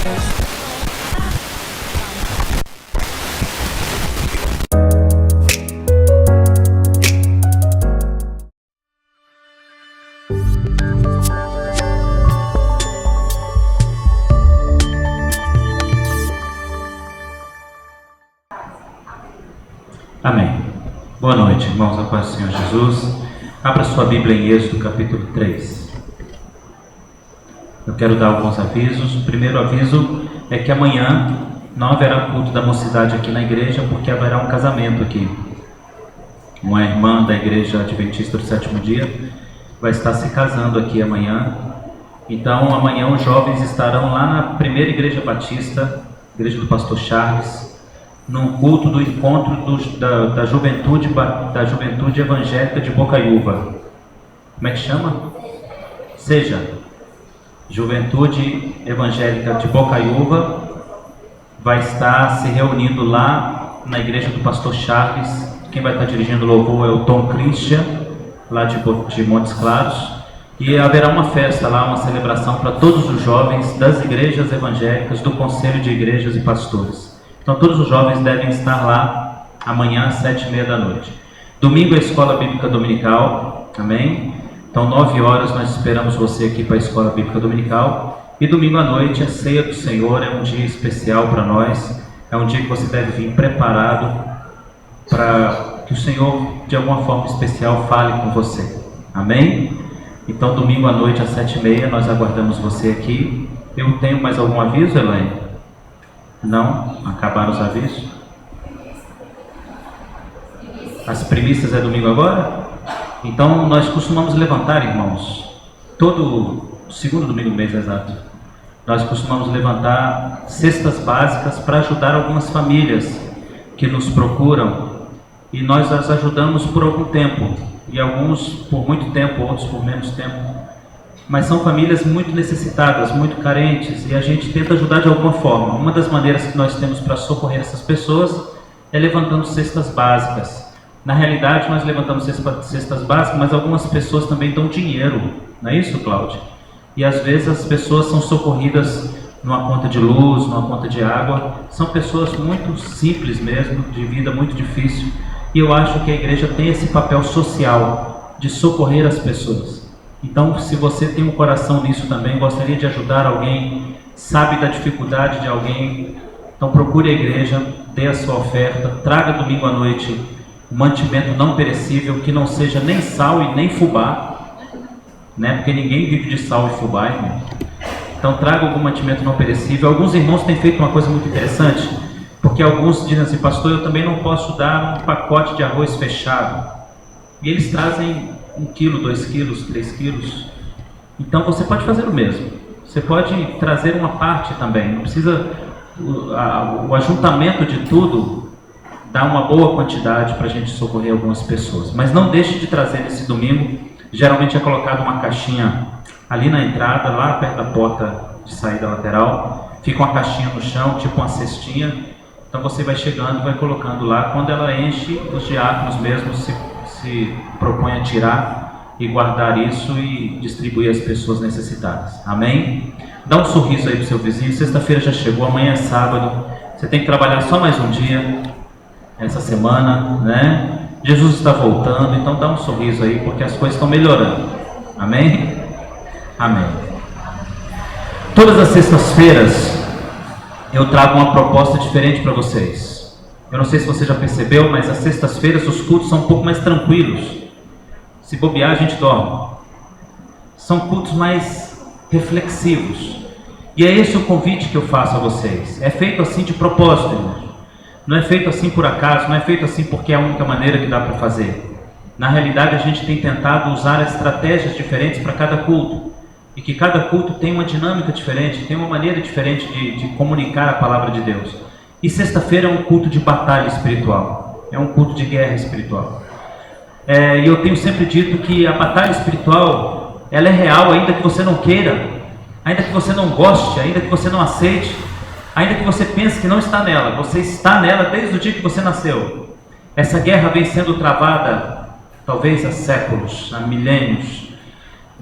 Amém. Boa noite, irmãos, a paz do Senhor Jesus. Abra sua Bíblia em Êxodo, capítulo 3. Eu quero dar alguns avisos. O primeiro aviso é que amanhã não haverá culto da mocidade aqui na igreja, porque haverá um casamento aqui. Uma irmã da igreja adventista do sétimo dia vai estar se casando aqui amanhã. Então amanhã os jovens estarão lá na primeira igreja batista, igreja do pastor Charles, num culto do encontro da juventude evangélica de Bocaiúva. Como é que chama? Seja Juventude Evangélica de Bocaiúva vai estar se reunindo lá na igreja do pastor Charles. Quem vai estar dirigindo o louvor é o Tom Christian, lá de Montes Claros. E haverá uma festa lá, uma celebração para todos os jovens das igrejas evangélicas, do Conselho de Igrejas e Pastores. Então todos os jovens devem estar lá amanhã às 7h30 da noite. Domingo é a Escola Bíblica Dominical, amém? Então 9 horas nós esperamos você aqui para a Escola Bíblica Dominical. E domingo à noite a Ceia do Senhor, é um dia especial para nós. É um dia que você deve vir preparado para que o Senhor de alguma forma especial fale com você, amém? Então domingo à noite às 7h30 nós aguardamos você aqui. Eu tenho mais algum aviso, Elaine? Não? Acabaram os avisos? As primícias é domingo agora? Então nós costumamos levantar, irmãos, todo segundo domingo do mês exato, nós costumamos levantar cestas básicas para ajudar algumas famílias que nos procuram, e nós as ajudamos por algum tempo, e alguns por muito tempo, outros por menos tempo. Mas são famílias muito necessitadas, muito carentes, e a gente tenta ajudar de alguma forma. Uma das maneiras que nós temos para socorrer essas pessoas é levantando cestas básicas. Na realidade, nós levantamos cestas básicas, mas algumas pessoas também dão dinheiro. Não é isso, Cláudia? E às vezes as pessoas são socorridas numa conta de luz, numa conta de água. São pessoas muito simples mesmo, de vida muito difícil. E eu acho que a igreja tem esse papel social de socorrer as pessoas. Então, se você tem um coração nisso também, gostaria de ajudar alguém, sabe da dificuldade de alguém, então procure a igreja, dê a sua oferta, traga domingo à noite um mantimento não perecível, que não seja nem sal e nem fubá, né? Porque ninguém vive de sal e fubá, irmão. Então traga algum mantimento não perecível. Alguns irmãos têm feito uma coisa muito interessante, porque alguns dizem assim: pastor, eu também não posso dar um pacote de arroz fechado. E eles trazem 1 quilo, 2 quilos, 3 quilos. Então você pode fazer o mesmo. Você pode trazer uma parte também. Não precisa o ajuntamento de tudo dá uma boa quantidade para a gente socorrer algumas pessoas. Mas não deixe de trazer nesse domingo. Geralmente é colocado uma caixinha ali na entrada, lá perto da porta de saída lateral. Fica uma caixinha no chão, tipo uma cestinha. Então você vai chegando e vai colocando lá. Quando ela enche, os diáconos mesmo se propõem a tirar e guardar isso e distribuir às pessoas necessitadas. Amém? Dá um sorriso aí para o seu vizinho. Sexta-feira já chegou, amanhã é sábado. Você tem que trabalhar só mais um dia essa semana, né? Jesus está voltando, então dá um sorriso aí, porque as coisas estão melhorando. Amém? Amém. Todas as sextas-feiras eu trago uma proposta diferente para vocês. Eu não sei se você já percebeu, mas às sextas-feiras os cultos são um pouco mais tranquilos. Se bobear, a gente dorme. São cultos mais reflexivos. E é esse o convite que eu faço a vocês. É feito assim de propósito, irmãos. Não é feito assim por acaso, não é feito assim porque é a única maneira que dá para fazer. Na realidade, a gente tem tentado usar estratégias diferentes para cada culto. E que cada culto tem uma dinâmica diferente, tem uma maneira diferente de comunicar a palavra de Deus. E sexta-feira é um culto de batalha espiritual. É um culto de guerra espiritual. E eu tenho sempre dito que a batalha espiritual, ela é real, ainda que você não queira, ainda que você não goste, ainda que você não aceite, ainda que você pense que não está nela, você está nela desde o dia que você nasceu. Essa guerra vem sendo travada, talvez há séculos, há milênios,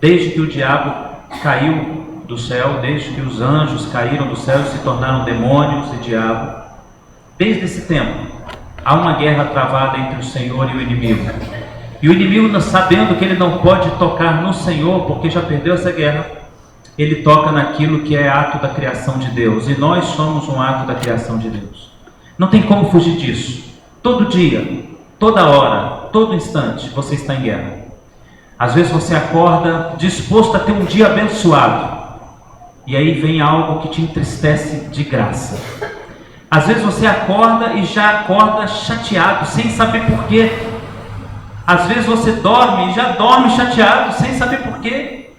desde que o diabo caiu do céu, desde que os anjos caíram do céu e se tornaram demônios e diabo. Desde esse tempo, há uma guerra travada entre o Senhor e o inimigo. E o inimigo, sabendo que ele não pode tocar no Senhor, porque já perdeu essa guerra, ele toca naquilo que é ato da criação de Deus. E nós somos um ato da criação de Deus. Não tem como fugir disso. Todo dia, toda hora, todo instante, você está em guerra. Às vezes você acorda disposto a ter um dia abençoado, e aí vem algo que te entristece de graça. Às vezes você acorda e já acorda chateado, sem saber porquê. Às vezes você dorme e já dorme chateado, sem saber porquê.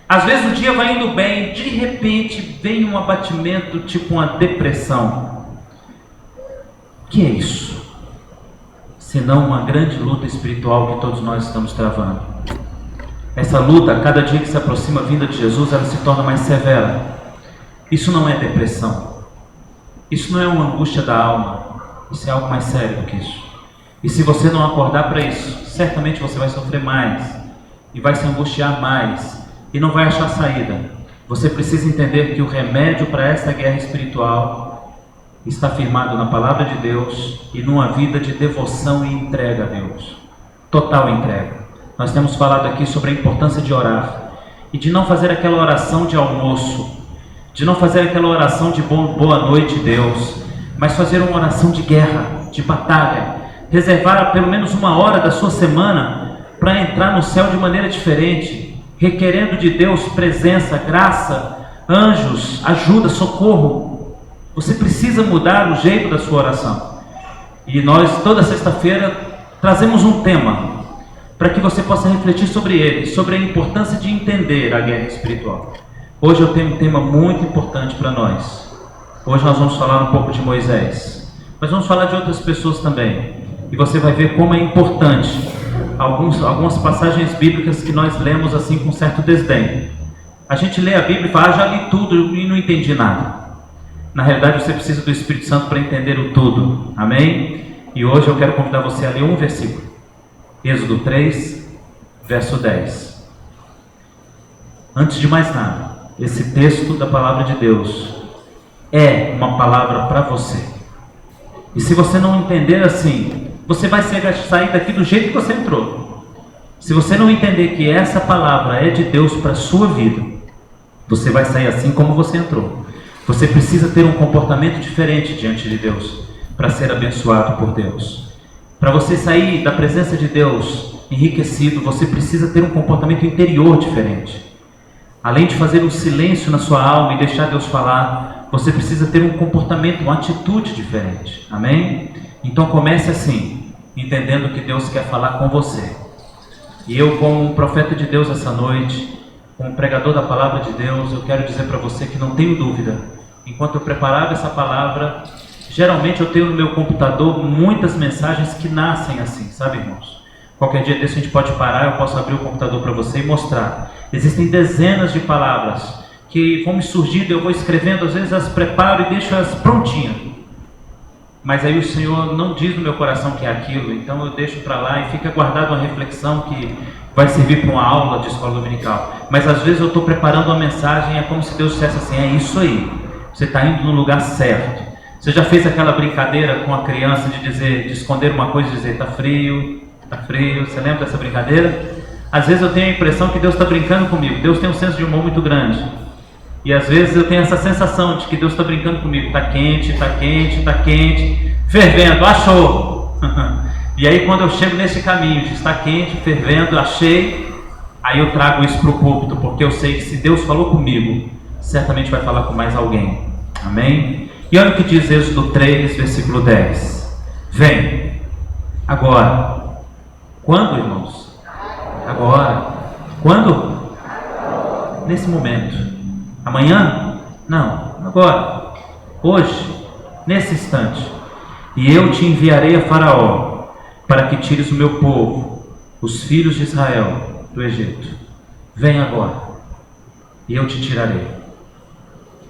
Às vezes o dia vai indo bem, de repente vem um abatimento, tipo uma depressão. O que é isso? Senão uma grande luta espiritual que todos nós estamos travando. Essa luta, a cada dia que se aproxima a vinda de Jesus, ela se torna mais severa. Isso não é depressão. Isso não é uma angústia da alma. Isso é algo mais sério do que isso. E se você não acordar para isso, certamente você vai sofrer mais. E vai se angustiar mais. E não vai achar saída. Você precisa entender que o remédio para essa guerra espiritual está firmado na palavra de Deus e numa vida de devoção e entrega a Deus. Total entrega. Nós temos falado aqui sobre a importância de orar e de não fazer aquela oração de almoço, de não fazer aquela oração de boa noite, Deus, mas fazer uma oração de guerra, de batalha. Reservar pelo menos uma hora da sua semana para entrar no céu de maneira diferente, requerendo de Deus presença, graça, anjos, ajuda, socorro. Você precisa mudar o jeito da sua oração. E nós, toda sexta-feira, trazemos um tema para que você possa refletir sobre ele, sobre a importância de entender a guerra espiritual. Hoje eu tenho um tema muito importante para nós. Hoje nós vamos falar um pouco de Moisés, mas vamos falar de outras pessoas também. E você vai ver como é importante algumas passagens bíblicas que nós lemos assim com certo desdém. A gente lê a Bíblia e fala, já li tudo e não entendi nada. Na realidade, você precisa do Espírito Santo para entender o tudo. Amém? E hoje eu quero convidar você a ler um versículo. Êxodo 3, verso 10. Antes de mais nada, esse texto da palavra de Deus é uma palavra para você. E se você não entender assim, você vai sair daqui do jeito que você entrou. Se você não entender que essa palavra é de Deus para a sua vida, você vai sair assim como você entrou. Você precisa ter um comportamento diferente diante de Deus para ser abençoado por Deus. Para você sair da presença de Deus enriquecido, você precisa ter um comportamento interior diferente. Além de fazer um silêncio na sua alma e deixar Deus falar, você precisa ter um comportamento, uma atitude diferente. Amém? Então comece assim, entendendo que Deus quer falar com você. E eu, como um profeta de Deus essa noite, como pregador da palavra de Deus, eu quero dizer para você que não tenho dúvida. Enquanto eu preparava essa palavra, geralmente eu tenho no meu computador muitas mensagens que nascem assim, sabe, irmãos? Qualquer dia desse a gente pode parar, eu posso abrir o computador para você e mostrar. Existem dezenas de palavras que vão me surgindo, eu vou escrevendo, às vezes as preparo e deixo elas prontinhas. Mas aí o Senhor não diz no meu coração que é aquilo, então eu deixo para lá e fica guardado uma reflexão que vai servir para uma aula de escola dominical. Mas às vezes eu estou preparando uma mensagem, é como se Deus dissesse assim, é isso aí, você está indo no lugar certo. Você já fez aquela brincadeira com a criança de esconder uma coisa e dizer, está frio, você lembra dessa brincadeira? Às vezes eu tenho a impressão que Deus está brincando comigo. Deus tem um senso de humor muito grande. E às vezes eu tenho essa sensação de que Deus está brincando comigo. Está quente, fervendo, achou. E aí quando eu chego nesse caminho de está quente, fervendo, achei, aí eu trago isso para o púlpito, porque eu sei que se Deus falou comigo, certamente vai falar com mais alguém. Amém? E olha o que diz Êxodo 3, versículo 10. Vem, agora. Quando, irmãos? Agora. Quando? Nesse momento. Amanhã? Não, agora. Hoje, nesse instante. E eu te enviarei a Faraó, para que tires o meu povo, os filhos de Israel, do Egito. Vem agora, e eu te tirarei.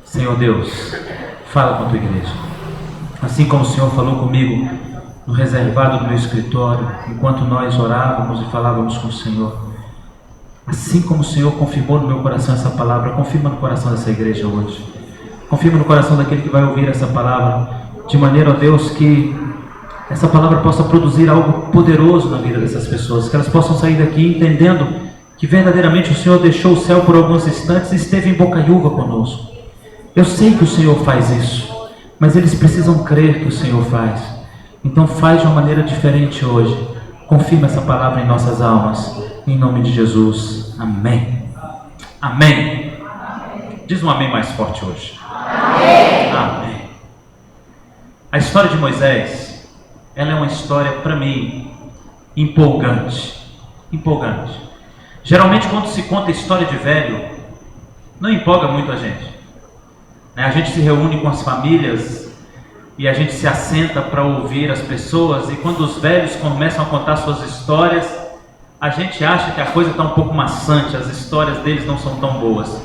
Senhor Deus, fala com a tua igreja. Assim como o Senhor falou comigo no reservado do meu escritório, enquanto nós orávamos e falávamos com o Senhor. Assim como o Senhor confirmou no meu coração essa palavra, confirma no coração dessa igreja hoje. Confirma no coração daquele que vai ouvir essa palavra, de maneira, ó Deus, que essa palavra possa produzir algo poderoso na vida dessas pessoas, que elas possam sair daqui entendendo que verdadeiramente o Senhor deixou o céu por alguns instantes e esteve em Bocaiúva conosco. Eu sei que o Senhor faz isso, mas eles precisam crer que o Senhor faz. Então faz de uma maneira diferente hoje. Confirma essa palavra em nossas almas, em nome de Jesus. Amém. Amém. Diz um amém mais forte hoje. Amém. Amém. A história de Moisés, ela é uma história, para mim, empolgante. Empolgante. Geralmente, quando se conta a história de velho, não empolga muito a gente. A gente se reúne com as famílias e a gente se assenta para ouvir as pessoas, e quando os velhos começam a contar suas histórias, a gente acha que a coisa está um pouco maçante, as histórias deles não são tão boas.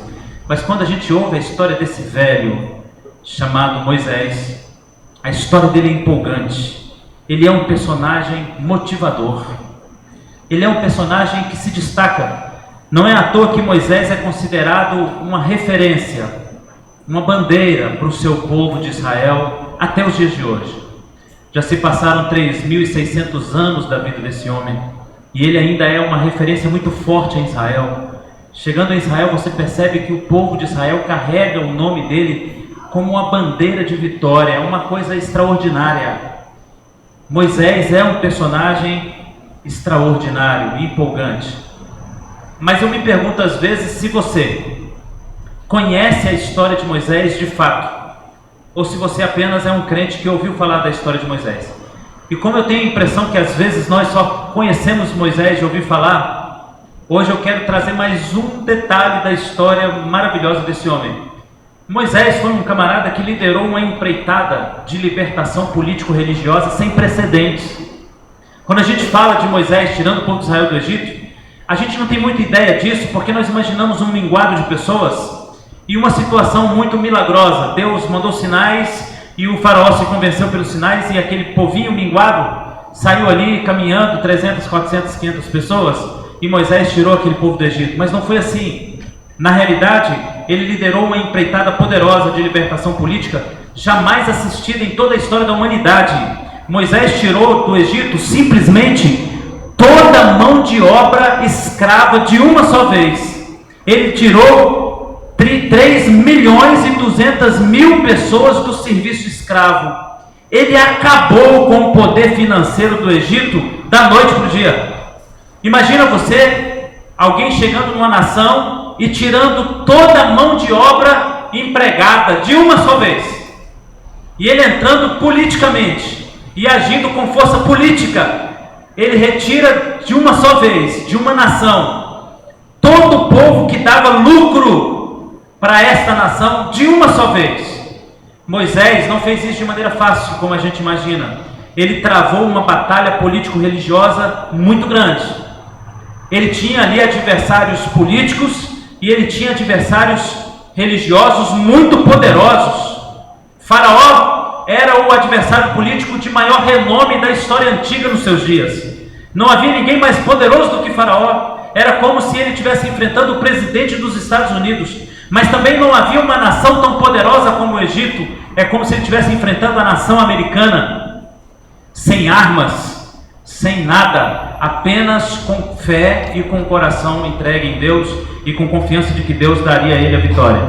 Mas quando a gente ouve a história desse velho chamado Moisés, a história dele é empolgante. Ele é um personagem motivador. Ele é um personagem que se destaca. Não é à toa que Moisés é considerado uma referência, uma bandeira para o seu povo de Israel até os dias de hoje. Já se passaram 3.600 anos da vida desse homem e ele ainda é uma referência muito forte em Israel. Chegando a Israel, você percebe que o povo de Israel carrega o nome dele como uma bandeira de vitória, é uma coisa extraordinária. Moisés é um personagem extraordinário e empolgante. Mas eu me pergunto às vezes se você conhece a história de Moisés de fato, ou se você apenas é um crente que ouviu falar da história de Moisés. E como eu tenho a impressão que às vezes nós só conhecemos Moisés de ouvir falar, hoje eu quero trazer mais um detalhe da história maravilhosa desse homem. Moisés foi um camarada que liderou uma empreitada de libertação político-religiosa sem precedentes. Quando a gente fala de Moisés tirando o povo de Israel do Egito, a gente não tem muita ideia disso, porque nós imaginamos um minguado de pessoas e uma situação muito milagrosa. Deus mandou sinais e o faraó se convenceu pelos sinais, e aquele povinho minguado saiu ali caminhando, 300, 400, 500 pessoas, e Moisés tirou aquele povo do Egito. Mas não foi assim. Na realidade, ele liderou uma empreitada poderosa de libertação política jamais assistida em toda a história da humanidade. Moisés tirou do Egito simplesmente toda a mão de obra escrava de uma só vez. Ele tirou 3.200.000 pessoas do serviço escravo. Ele acabou com o poder financeiro do Egito da noite para o dia. Imagina você, alguém chegando numa nação e tirando toda a mão de obra empregada de uma só vez. E ele entrando politicamente e agindo com força política. Ele retira de uma só vez, de uma nação, todo o povo que dava lucro para esta nação de uma só vez. Moisés não fez isso de maneira fácil, como a gente imagina. Ele travou uma batalha político-religiosa muito grande. Ele tinha ali adversários políticos e ele tinha adversários religiosos muito poderosos. Faraó era o adversário político de maior renome da história antiga nos seus dias. Não havia ninguém mais poderoso do que Faraó. Era como se ele estivesse enfrentando o presidente dos Estados Unidos. Mas também não havia uma nação tão poderosa como o Egito. É como se ele estivesse enfrentando a nação americana, sem armas, sem nada, apenas com fé e com o coração entregue em Deus e com confiança de que Deus daria a ele a vitória.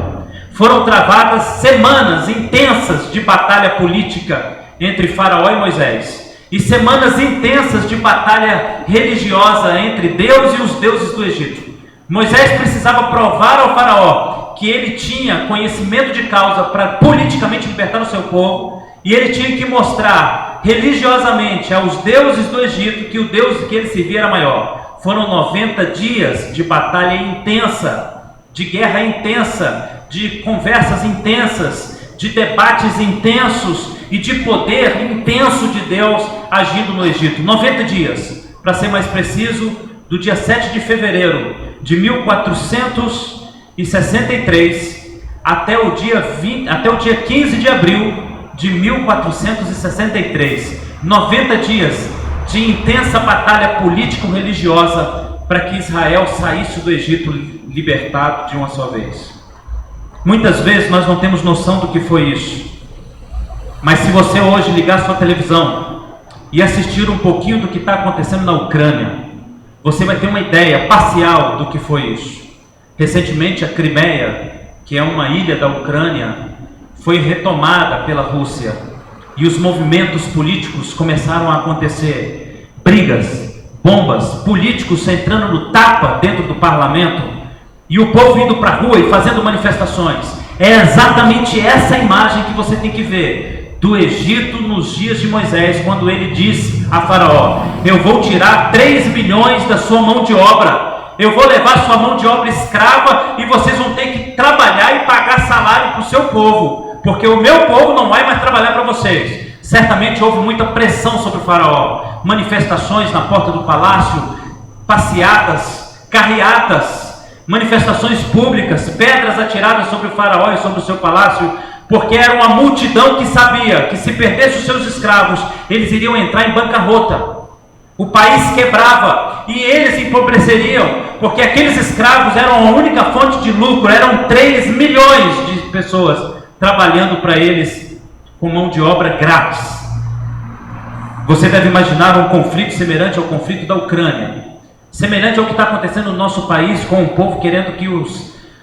Foram travadas semanas intensas de batalha política entre Faraó e Moisés, e semanas intensas de batalha religiosa entre Deus e os deuses do Egito. Moisés precisava provar ao Faraó que ele tinha conhecimento de causa para politicamente libertar o seu povo, e ele tinha que mostrar religiosamente aos deuses do Egito que o Deus que ele servia era maior. Foram 90 dias de batalha intensa, de guerra intensa, de conversas intensas, de debates intensos e de poder intenso de Deus agindo no Egito. 90 dias, para ser mais preciso, do dia 7 de fevereiro de 1463 até o dia 15 de abril de 1463. 90 dias de intensa batalha político-religiosa para que Israel saísse do Egito libertado de uma só vez. Muitas vezes nós não temos noção do que foi isso. Mas se você hoje ligar sua televisão e assistir um pouquinho do que está acontecendo na Ucrânia, você vai ter uma ideia parcial do que foi isso. Recentemente a Crimeia, que é uma ilha da Ucrânia, foi retomada pela Rússia e os movimentos políticos começaram a acontecer. Brigas, bombas, políticos entrando no tapa dentro do parlamento e o povo indo para a rua e fazendo manifestações. É exatamente essa imagem que você tem que ver do Egito nos dias de Moisés, quando ele disse a Faraó: eu vou tirar 3 milhões da sua mão de obra, eu vou levar sua mão de obra escrava e vocês vão ter que trabalhar e pagar salário para o seu povo, porque o meu povo não vai mais trabalhar para vocês. Certamente houve muita pressão sobre o Faraó, manifestações na porta do palácio, passeatas, carreatas, manifestações públicas, pedras atiradas sobre o Faraó e sobre o seu palácio, porque era uma multidão que sabia que se perdesse os seus escravos, eles iriam entrar em bancarrota. O país quebrava e eles empobreceriam, porque aqueles escravos eram a única fonte de lucro. Eram 3 milhões de pessoas trabalhando para eles com mão de obra grátis. Você deve imaginar um conflito semelhante ao conflito da Ucrânia, semelhante ao que está acontecendo no nosso país, com o povo querendo que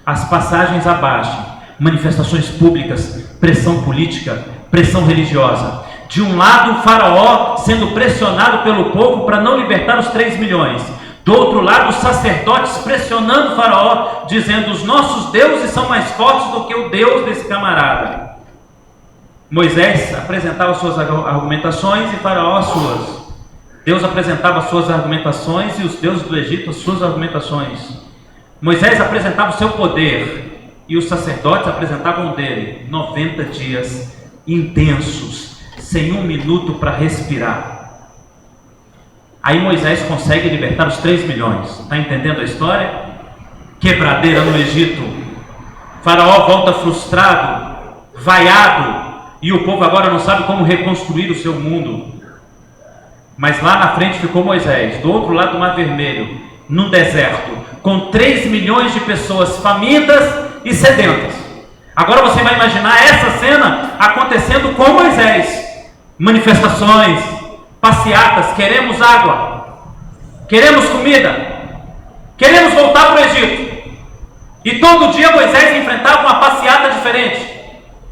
as passagens abaixem. Manifestações públicas, pressão política, pressão religiosa. De um lado, o Faraó sendo pressionado pelo povo para não libertar os 3 milhões. Do outro lado, os sacerdotes pressionando o Faraó, dizendo: os nossos deuses são mais fortes do que o Deus desse camarada. Moisés apresentava suas argumentações e Faraó as suas. Deus apresentava as suas argumentações e os deuses do Egito as suas argumentações. Moisés apresentava o seu poder e os sacerdotes apresentavam dele. 90 dias intensos, sem um minuto para respirar. Aí Moisés consegue libertar os 3 milhões. Está entendendo a história? Quebradeira no Egito. Faraó volta frustrado, vaiado, e o povo agora não sabe como reconstruir o seu mundo. Mas lá na frente ficou Moisés, do outro lado do Mar Vermelho, no deserto, com 3 milhões de pessoas famintas e sedentas. Agora você vai imaginar essa cena acontecendo com Moisés. Manifestações, passeatas, queremos água, queremos comida, queremos voltar para o Egito. E todo dia Moisés enfrentava uma passeata diferente.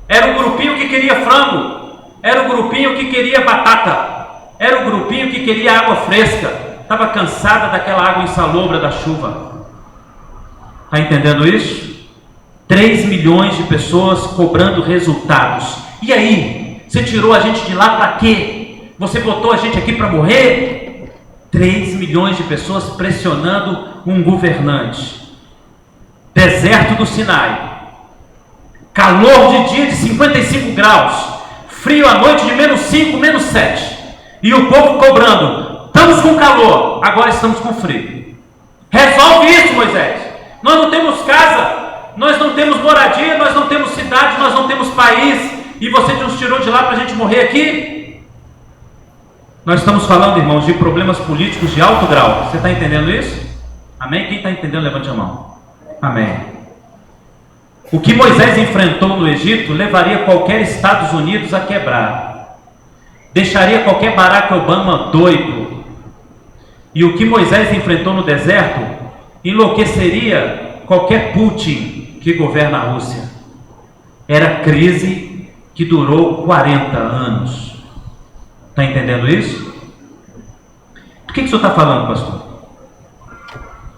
Era o grupinho que queria frango, era o grupinho que queria batata, era o grupinho que queria água fresca, estava cansada daquela água insalubra da chuva. Está entendendo isso? 3 milhões de pessoas cobrando resultados. E aí? Você tirou a gente de lá para quê? Você botou a gente aqui para morrer? 3 milhões de pessoas pressionando um governante. Deserto do Sinai. Calor de dia de 55 graus. Frio à noite de -5, -7. E o povo cobrando. Estamos com calor, agora estamos com frio. Resolve isso, Moisés. Nós não temos casa, nós não temos moradia, nós não temos cidade, nós não temos país, e você nos tirou de lá para a gente morrer aqui? Nós estamos falando, irmãos, de problemas políticos de alto grau. Você está entendendo isso? Amém? Quem está entendendo, levante a mão. Amém. O que Moisés enfrentou no Egito levaria qualquer Estados Unidos a quebrar, deixaria qualquer Barack Obama doido. E o que Moisés enfrentou no deserto enlouqueceria qualquer Putin que governa a Rússia. Era crise que durou 40 anos. Está entendendo isso? Do que o senhor está falando, pastor?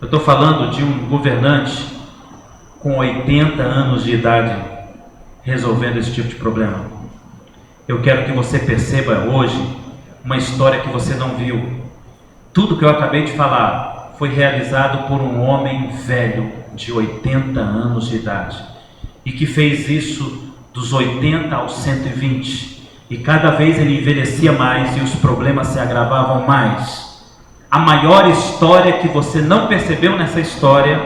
Eu estou falando de um governante com 80 anos de idade resolvendo esse tipo de problema. Eu quero que você perceba hoje uma história que você não viu. Tudo que eu acabei de falar foi realizado por um homem velho de 80 anos de idade e que fez isso dos 80 aos 120, e cada vez ele envelhecia mais e os problemas se agravavam mais. A maior história que você não percebeu nessa história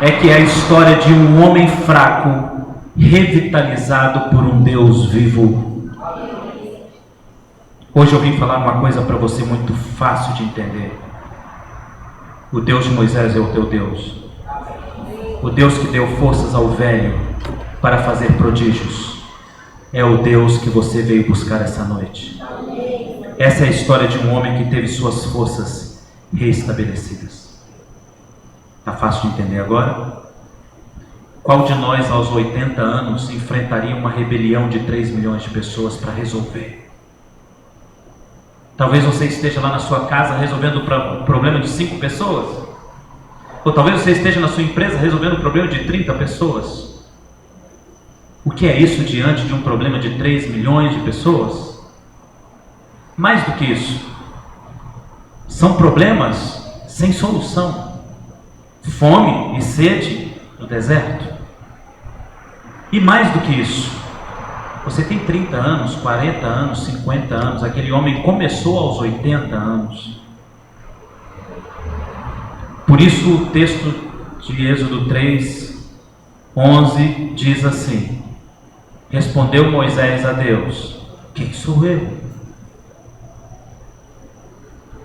é que é a história de um homem fraco revitalizado por um Deus vivo. Hoje eu vim falar uma coisa para você muito fácil de entender. O Deus de Moisés é o teu Deus. O Deus que deu forças ao velho para fazer prodígios é o Deus que você veio buscar essa noite. Essa é a história de um homem que teve suas forças reestabelecidas. Está fácil de entender agora? Qual de nós aos 80 anos enfrentaria uma rebelião de 3 milhões de pessoas para resolver? Talvez você esteja lá na sua casa resolvendo o problema de 5 pessoas. Ou talvez você esteja na sua empresa resolvendo o problema de 30 pessoas. O que é isso diante de um problema de 3 milhões de pessoas? Mais do que isso, são problemas sem solução. Fome e sede no deserto. E mais do que isso, você tem 30 anos, 40 anos, 50 anos, aquele homem começou aos 80 anos. Por isso o texto de Êxodo 3:11 diz assim: respondeu Moisés a Deus: quem sou eu?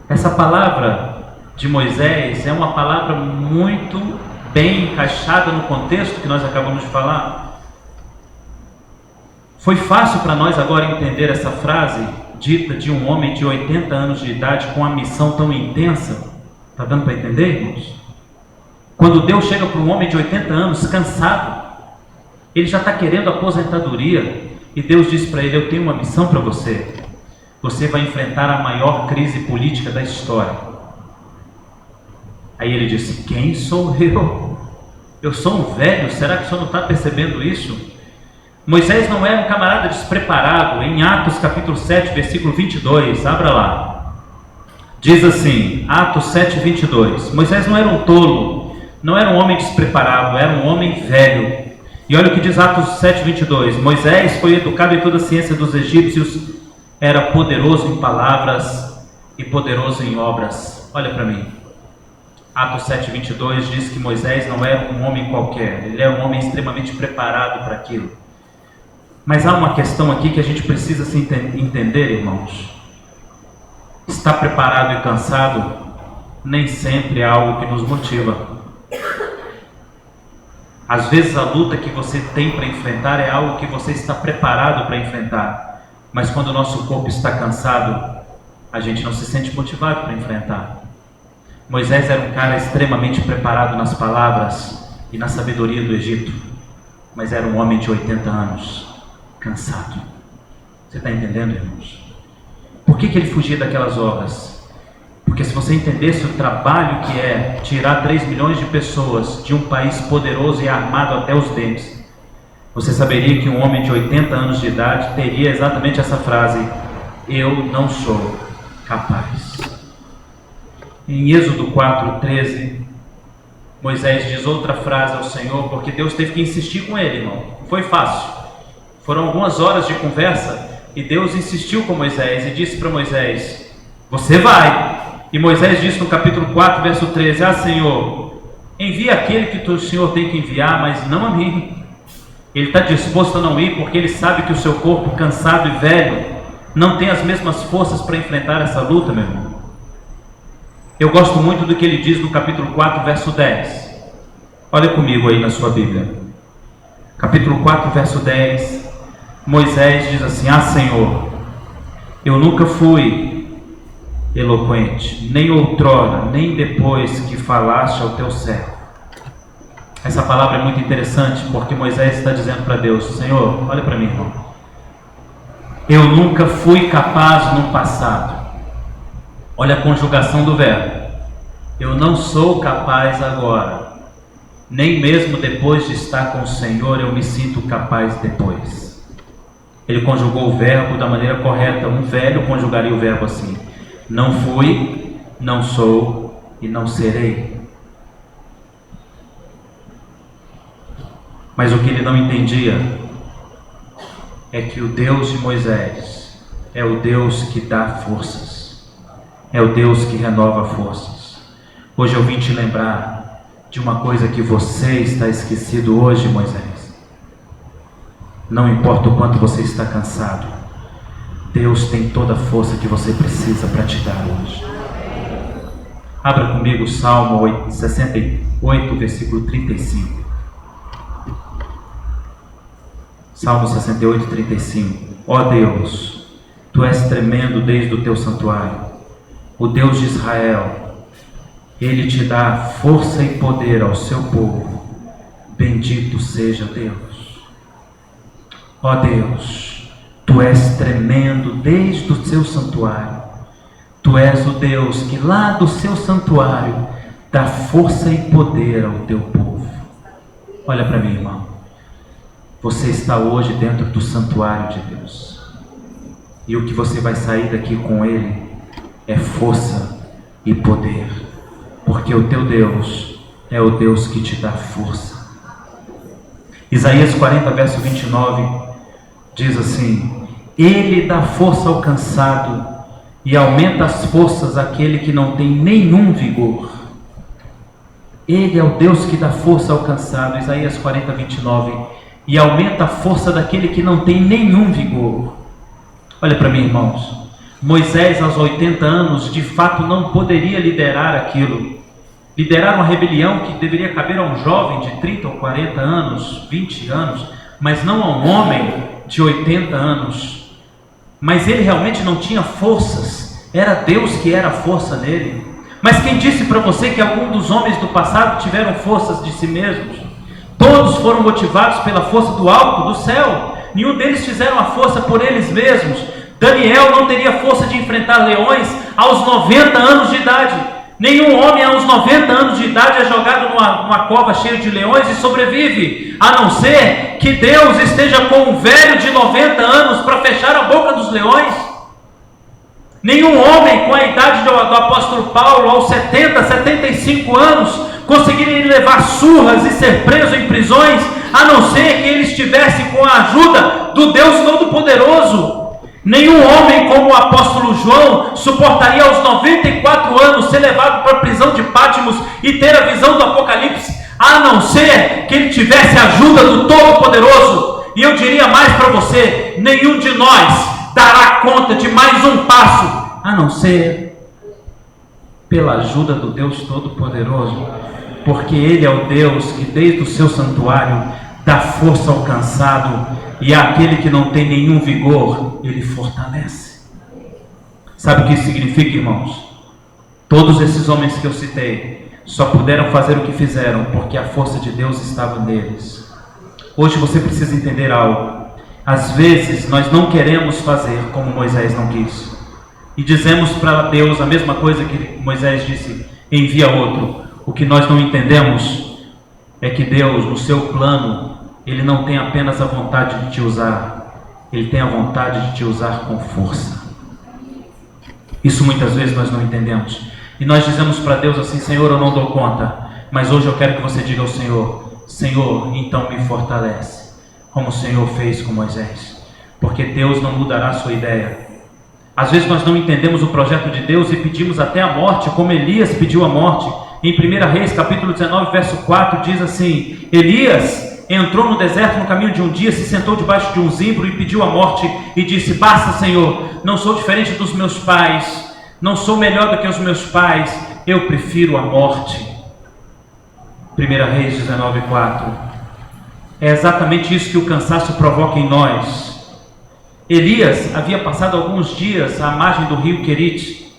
Essa palavra de Moisés é uma palavra muito bem encaixada no contexto que nós acabamos de falar. Foi fácil para nós agora entender essa frase dita de um homem de 80 anos de idade com uma missão tão intensa. Está dando para entender, irmãos? Quando Deus chega para um homem de 80 anos, cansado, ele já está querendo aposentadoria, e Deus diz para ele: eu tenho uma missão para você. Você vai enfrentar a maior crise política da história. Aí ele disse: quem sou eu? Eu sou um velho, será que o senhor não está percebendo isso? Moisés não era um camarada despreparado. Em Atos capítulo 7, versículo 22, abra lá. Diz assim, Atos 7, 22. Moisés não era um tolo, não era um homem despreparado, era um homem velho. E olha o que diz Atos 7, 22. Moisés foi educado em toda a ciência dos egípcios, era poderoso em palavras e poderoso em obras. Olha para mim. Atos 7, 22 diz que Moisés não era um homem qualquer, ele era um homem extremamente preparado para aquilo. Mas há uma questão aqui que a gente precisa se entender, irmãos. Estar preparado e cansado nem sempre é algo que nos motiva. Às vezes a luta que você tem para enfrentar é algo que você está preparado para enfrentar. Mas quando o nosso corpo está cansado, a gente não se sente motivado para enfrentar. Moisés era um cara extremamente preparado nas palavras e na sabedoria do Egito, mas era um homem de 80 anos, cansado. Você está entendendo, irmãos? Por que ele fugia daquelas obras? Porque se você entendesse o trabalho que é tirar 3 milhões de pessoas de um país poderoso e armado até os dentes, você saberia que um homem de 80 anos de idade teria exatamente essa frase: eu não sou capaz. Em Êxodo 4:13, Moisés diz outra frase ao Senhor, porque Deus teve que insistir com ele, irmão. Não foi fácil. Foram algumas horas de conversa e Deus insistiu com Moisés e disse para Moisés: você vai. E Moisés disse no capítulo 4, verso 13: ah, Senhor, envia aquele que o Senhor tem que enviar, mas não a mim. Ele está disposto a não ir porque ele sabe que o seu corpo cansado e velho não tem as mesmas forças para enfrentar essa luta, meu irmão. Eu gosto muito do que ele diz no capítulo 4, verso 10. Olha comigo aí na sua Bíblia. Capítulo 4, verso 10. Moisés diz assim: ah, Senhor, eu nunca fui eloquente, nem outrora, nem depois que falaste ao teu servo. Essa palavra é muito interessante, porque Moisés está dizendo para Deus: Senhor, olha para mim, irmão, eu nunca fui capaz no passado. Olha a conjugação do verbo. Eu não sou capaz agora, nem mesmo depois de estar com o Senhor eu me sinto capaz depois. Ele conjugou o verbo da maneira correta. Um velho conjugaria o verbo assim: não fui, não sou e não serei. Mas o que ele não entendia é que o Deus de Moisés é o Deus que dá forças, é o Deus que renova forças. Hoje eu vim te lembrar de uma coisa que você está esquecido hoje, Moisés. Não importa o quanto você está cansado, Deus tem toda a força que você precisa para te dar hoje. Abra comigo o Salmo 68, versículo 35. Salmo 68, 35. Ó Deus, Tu és tremendo desde o Teu santuário. O Deus de Israel, Ele te dá força e poder ao seu povo. Bendito seja Deus. Ó Deus, Tu és tremendo desde o seu santuário. Tu és o Deus que lá do seu santuário dá força e poder ao teu povo. Olha para mim, irmão. Você está hoje dentro do santuário de Deus. E o que você vai sair daqui com Ele é força e poder. Porque o teu Deus é o Deus que te dá força. Isaías 40, verso 29 diz assim: Ele dá força ao cansado e aumenta as forças àquele que não tem nenhum vigor. Ele é o Deus que dá força ao cansado, Isaías 40, 29, e aumenta a força daquele que não tem nenhum vigor. Olha para mim, irmãos. Moisés, aos 80 anos, de fato não poderia liderar aquilo. Liderar uma rebelião que deveria caber a um jovem de 30 ou 40 anos, 20 anos, mas não a um homem de 80 anos. Mas ele realmente não tinha forças, era Deus que era a força nele. Mas quem disse para você que algum dos homens do passado tiveram forças de si mesmos? Todos foram motivados pela força do alto, do céu. Nenhum deles fizeram a força por eles mesmos. Daniel não teria força de enfrentar leões aos 90 anos de idade. Nenhum homem aos 90 anos de idade é jogado numa cova cheia de leões e sobrevive, a não ser que Deus esteja com um velho de 90 anos para fechar a boca dos leões. Nenhum homem com a idade do apóstolo Paulo, aos 70, 75 anos, conseguiria levar surras e ser preso em prisões, a não ser que ele estivesse com a ajuda do Deus Todo-Poderoso. Nenhum homem como o apóstolo João suportaria aos 94 anos ser levado para a prisão de Patmos e ter a visão do Apocalipse, a não ser que ele tivesse a ajuda do Todo-Poderoso. E eu diria mais para você: nenhum de nós dará conta de mais um passo, a não ser pela ajuda do Deus Todo-Poderoso, porque Ele é o Deus que desde o seu santuário dá força ao cansado, e àquele que não tem nenhum vigor, Ele fortalece. Sabe o que isso significa, irmãos? Todos esses homens que eu citei só puderam fazer o que fizeram porque a força de Deus estava neles. Hoje você precisa entender algo. Às vezes nós não queremos fazer como Moisés não quis, e dizemos para Deus a mesma coisa que Moisés disse: envia outro. O que nós não entendemos é que Deus, no seu plano, Ele não tem apenas a vontade de te usar, Ele tem a vontade de te usar com força. Isso muitas vezes nós não entendemos, e nós dizemos para Deus assim: Senhor, eu não dou conta. Mas hoje eu quero que você diga ao Senhor: Senhor, então me fortalece, como o Senhor fez com Moisés, porque Deus não mudará a sua ideia. Às vezes nós não entendemos o projeto de Deus e pedimos até a morte, como Elias pediu a morte. Em 1 Reis, capítulo 19, verso 4, diz assim: Elias entrou no deserto no caminho de um dia, se sentou debaixo de um zimbro e pediu a morte, e disse: basta, Senhor, não sou diferente dos meus pais, não sou melhor do que os meus pais, eu prefiro a morte. 1 Reis 19, 4. É exatamente isso que o cansaço provoca em nós. Elias havia passado alguns dias à margem do rio Querite,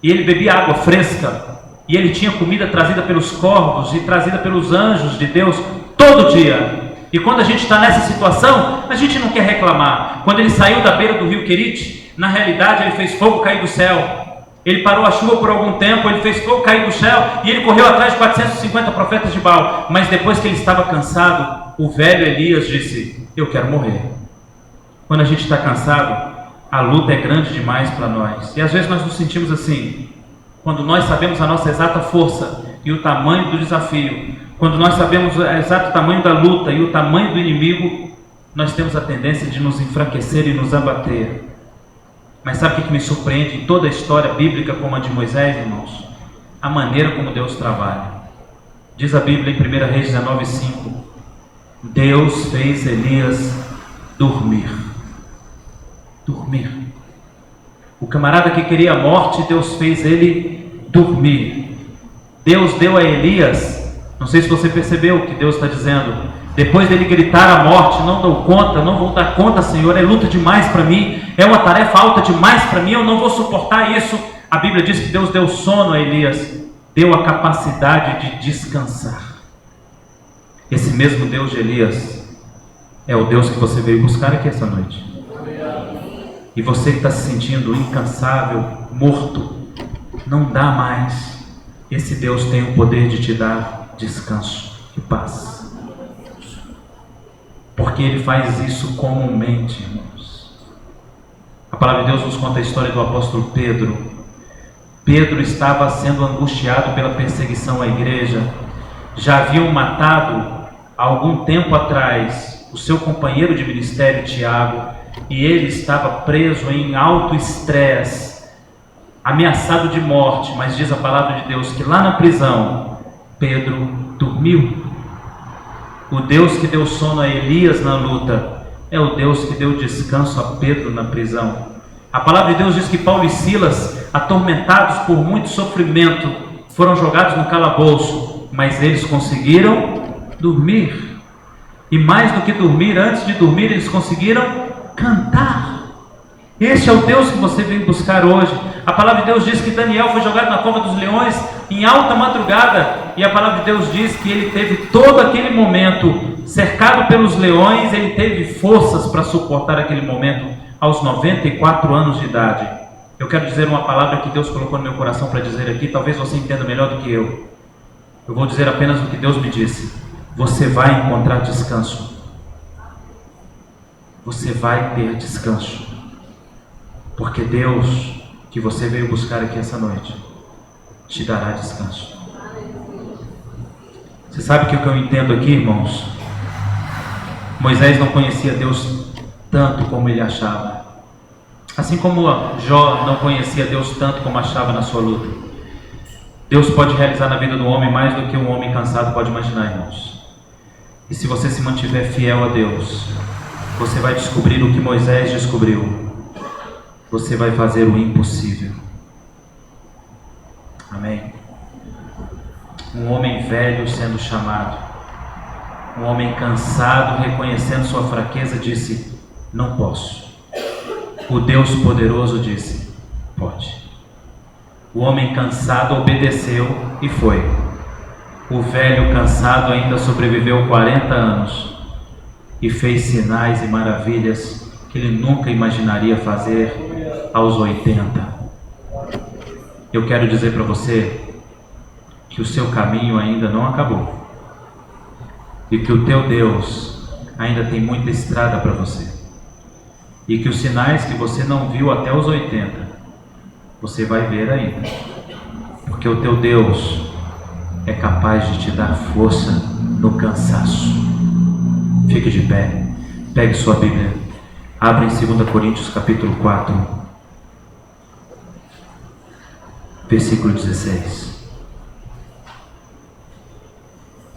e ele bebia água fresca, e ele tinha comida trazida pelos corvos e trazida pelos anjos de Deus todo dia. E quando a gente está nessa situação, a gente não quer reclamar. Quando ele saiu da beira do rio Querite, na realidade ele fez fogo cair do céu. Ele parou a chuva por algum tempo, ele fez fogo cair do céu, e ele correu atrás de 450 profetas de Baal. Mas depois que ele estava cansado, o velho Elias disse: eu quero morrer. Quando a gente está cansado, a luta é grande demais para nós. E às vezes nós nos sentimos assim. Quando nós sabemos a nossa exata força e o tamanho do desafio, quando nós sabemos o exato tamanho da luta e o tamanho do inimigo, nós temos a tendência de nos enfraquecer e nos abater. Mas sabe o que me surpreende em toda a história bíblica como a de Moisés, irmãos? A maneira como Deus trabalha. Diz a Bíblia em 1 Reis 19, 5: Deus fez Elias dormir. Dormir. O camarada que queria a morte, Deus fez ele dormir. Deus deu a Elias, não sei se você percebeu o que Deus está dizendo, depois dele gritar a morte: não dou conta, não vou dar conta, Senhor, é luta demais para mim, é uma tarefa alta demais para mim, eu não vou suportar isso. A Bíblia diz que Deus deu sono a Elias, deu a capacidade de descansar. Esse mesmo Deus de Elias é o Deus que você veio buscar aqui essa noite. E você que está se sentindo incansável, morto, não dá mais. Esse Deus tem o poder de te dar descanso e paz, porque Ele faz isso comumente, irmãos. A palavra de Deus nos conta a história do apóstolo Pedro. Pedro estava sendo angustiado pela perseguição à igreja. Já haviam matado há algum tempo atrás o seu companheiro de ministério, Tiago, e ele estava preso em alto estresse, ameaçado de morte. Mas diz a palavra de Deus que lá na prisão Pedro dormiu. O Deus que deu sono a Elias na luta é o Deus que deu descanso a Pedro na prisão. A palavra de Deus diz que Paulo e Silas, atormentados por muito sofrimento, foram jogados no calabouço, mas eles conseguiram dormir. E mais do que dormir, antes de dormir eles conseguiram cantar. Este é o Deus que você vem buscar hoje. A palavra de Deus diz que Daniel foi jogado na cova dos leões em alta madrugada, e a palavra de Deus diz que ele teve todo aquele momento cercado pelos leões, ele teve forças para suportar aquele momento aos 94 anos de idade. Eu quero dizer uma palavra que Deus colocou no meu coração para dizer aqui, talvez você entenda melhor do que eu. Eu vou dizer apenas o que Deus me disse: você vai encontrar descanso. Você vai ter descanso, porque Deus que você veio buscar aqui essa noite te dará descanso. Você sabe que o que eu entendo aqui, irmãos? Moisés não conhecia Deus tanto como ele achava, assim como Jó não conhecia Deus tanto como achava na sua luta. Deus pode realizar na vida do homem mais do que um homem cansado pode imaginar, irmãos. E se você se mantiver fiel a Deus, você vai descobrir o que Moisés descobriu. Você vai fazer o impossível. Amém? Um homem velho sendo chamado, um homem cansado reconhecendo sua fraqueza, disse: não posso. O Deus poderoso disse: pode. O homem cansado obedeceu e foi. O velho cansado ainda sobreviveu 40 anos e fez sinais e maravilhas que ele nunca imaginaria fazer aos 80. Eu quero dizer para você que o seu caminho ainda não acabou e que o teu Deus ainda tem muita estrada para você, e que os sinais que você não viu até os 80 você vai ver ainda, porque o teu Deus é capaz de te dar força no cansaço. Fique de pé, pegue sua Bíblia, abra em 2 Coríntios capítulo 4, versículo 16.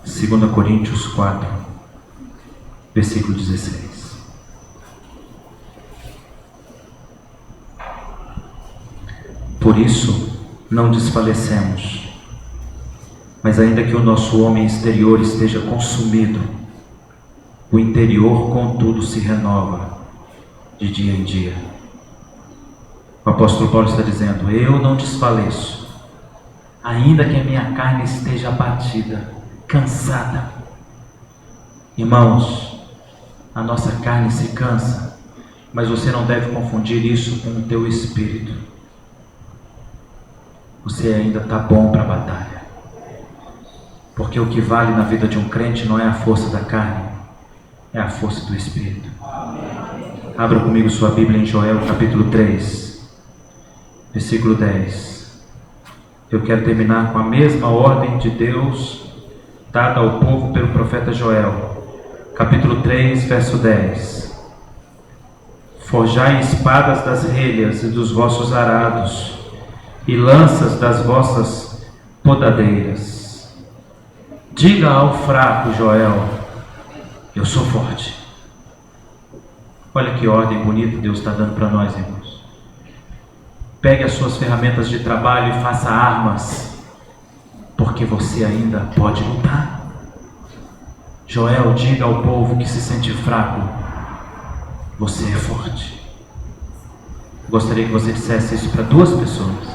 2 Coríntios 4, versículo 16. Por isso não desfalecemos, mas ainda que o nosso homem exterior esteja consumido, o interior contudo se renova de dia em dia. O apóstolo Paulo está dizendo: eu não desfaleço, ainda que a minha carne esteja abatida, cansada. Irmãos, a nossa carne se cansa, mas você não deve confundir isso com o teu espírito. Você ainda está bom para a batalha, porque o que vale na vida de um crente não é a força da carne, é a força do Espírito. Abra comigo sua Bíblia em Joel capítulo 3, versículo 10. Eu quero terminar com a mesma ordem de Deus dada ao povo pelo profeta Joel, capítulo 3, verso 10. Forjai espadas das relhas e dos vossos arados, e lanças das vossas podadeiras. Diga ao fraco, Joel: eu sou forte. Olha que ordem bonita Deus está dando para nós, irmãos. Pegue as suas ferramentas de trabalho e faça armas. porque você ainda pode lutar. Joel, diga ao povo que se sente fraco: você é forte. Gostaria que você dissesse isso para 2 pessoas.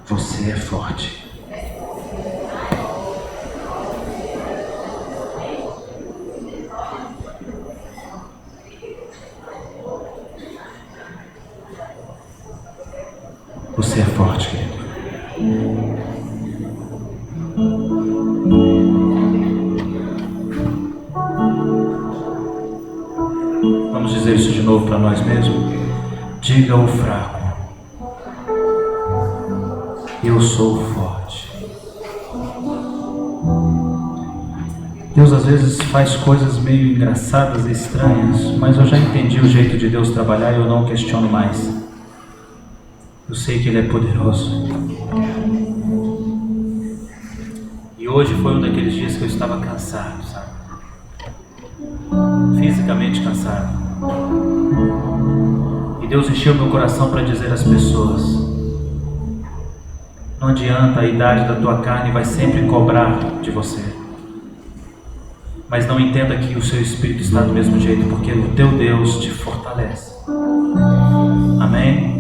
Você é forte. Você é forte, querido. Vamos dizer isso de novo para nós mesmos? Diga ao fraco: eu sou forte. Deus às vezes faz coisas meio engraçadas e estranhas, mas eu já entendi o jeito de Deus trabalhar e eu não questiono mais. Eu sei que Ele é poderoso. E hoje foi um daqueles dias que eu estava cansado, sabe? Fisicamente cansado. E Deus encheu meu coração para dizer às pessoas: não adianta, a idade da tua carne vai sempre cobrar de você. Mas não entenda que o seu espírito está do mesmo jeito, porque o teu Deus te fortalece. Amém?